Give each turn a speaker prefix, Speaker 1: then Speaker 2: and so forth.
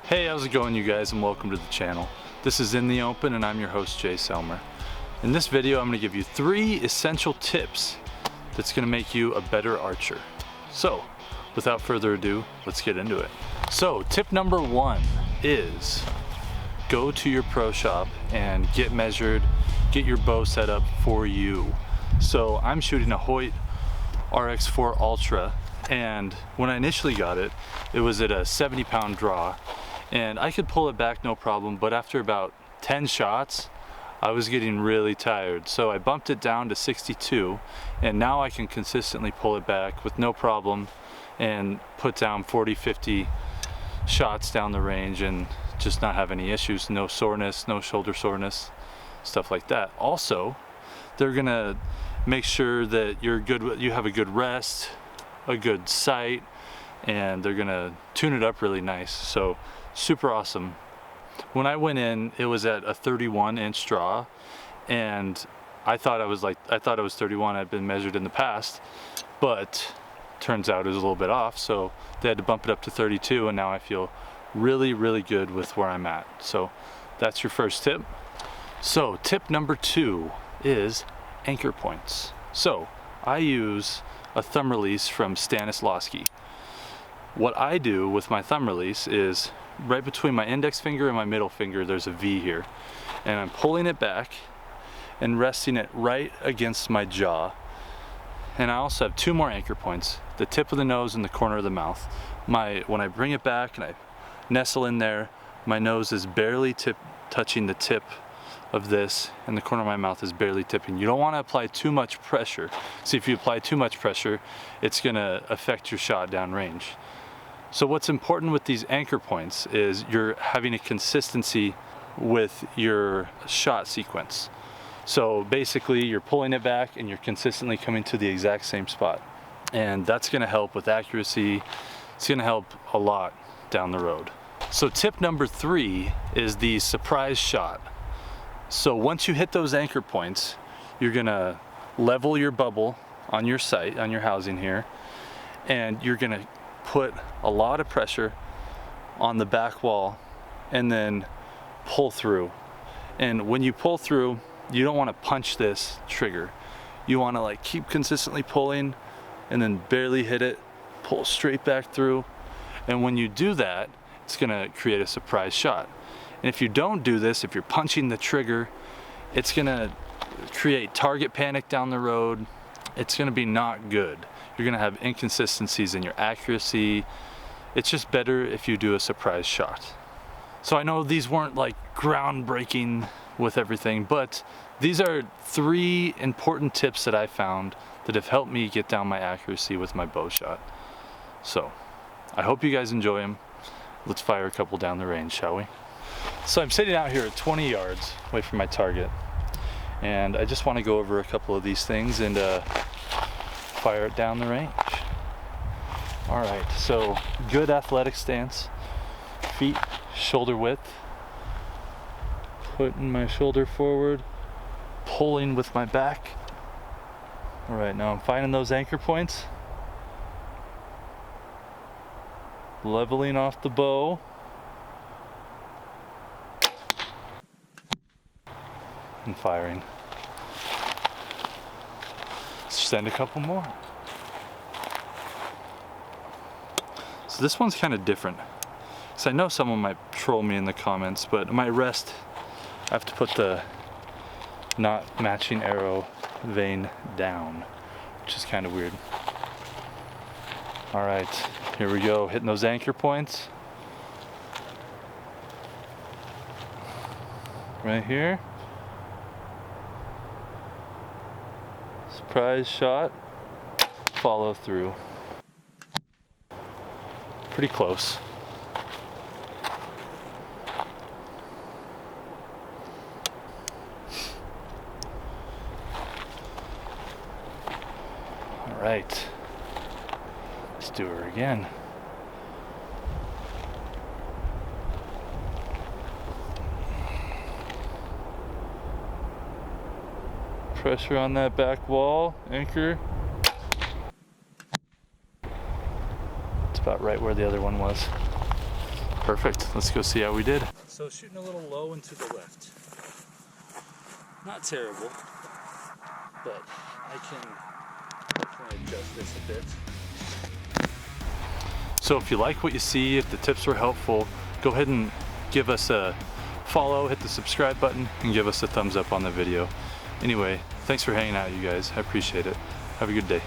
Speaker 1: Hey, how's it going, you guys, and welcome to the channel. This is In the Open and I'm your host, Jay Selmer. In this video I'm going to give you 3 essential tips that's going to make you a better archer. So without further ado, let's get into it. So tip number 1 is go to your pro shop and get measured, get your bow set up for you. So I'm shooting a Hoyt RX4 Ultra, and when I initially got it, it was at a 70-pound draw. And I could pull it back no problem, but after about 10 shots, I was getting really tired. So I bumped it down to 62, and now I can consistently pull it back with no problem and put down 40, 50 shots down the range and just not have any issues. No soreness, no shoulder soreness, stuff like that. Also, they're gonna make sure that you have a good rest, a good sight, and they're gonna tune it up really nice. So super awesome. When I went in, it was at a 31-inch draw, and I thought it was 31. I'd been measured in the past, but turns out it was a little bit off, so they had to bump it up to 32, and now I feel really good with where I'm at. So that's your first tip. So tip number 2 is anchor points. So I use a thumb release from Stanislavski. What I do with my thumb release is right between my index finger and my middle finger, there's a V here, and I'm pulling it back and resting it right against my jaw. And I also have 2 more anchor points, the tip of the nose and the corner of the mouth. When I bring it back and I nestle in there, my nose is barely touching the tip of this, and the corner of my mouth is barely tipping. You don't want to apply too much pressure. See, if you apply too much pressure, it's going to affect your shot downrange. So what's important with these anchor points is you're having a consistency with your shot sequence. So basically you're pulling it back and you're consistently coming to the exact same spot. And that's gonna help with accuracy. It's gonna help a lot down the road. So tip number 3 is the surprise shot. So once you hit those anchor points, you're gonna level your bubble on your sight, on your housing here, and you're gonna put a lot of pressure on the back wall and then pull through. And when you pull through, you don't want to punch this trigger. You want to like keep consistently pulling and then barely hit it, pull straight back through. And when you do that, it's going to create a surprise shot. And if you don't do this, if you're punching the trigger, it's going to create target panic down the road. It's going to be not good. You're going to have inconsistencies in your accuracy. It's just better if you do a surprise shot. So I know these weren't like groundbreaking with everything, but these are 3 important tips that I found that have helped me get down my accuracy with my bow shot. So I hope you guys enjoy them. Let's fire a couple down the range, shall we? So I'm sitting out here at 20 yards away from my target, and I just want to go over a couple of these things and fire it down the range. All right, so good athletic stance, feet shoulder width, putting my shoulder forward, pulling with my back. All right, now I'm finding those anchor points, leveling off the bow, and firing. Send a couple more. So this one's kind of different, so I know someone might troll me in the comments, but my rest, I have to put the not matching arrow vein down, which is kind of weird. All right, here we go, hitting those anchor points. Right here. Surprise shot, follow through. Pretty close. All right, let's do her again. Pressure on that back wall, anchor. It's about right where the other one was. Perfect. Let's go see how we did. So shooting a little low and to the left. Not terrible, but I can definitely adjust this a bit. So if you like what you see, if the tips were helpful, go ahead and give us a follow, hit the subscribe button, and give us a thumbs up on the video. Anyway, thanks for hanging out, you guys. I appreciate it. Have a good day.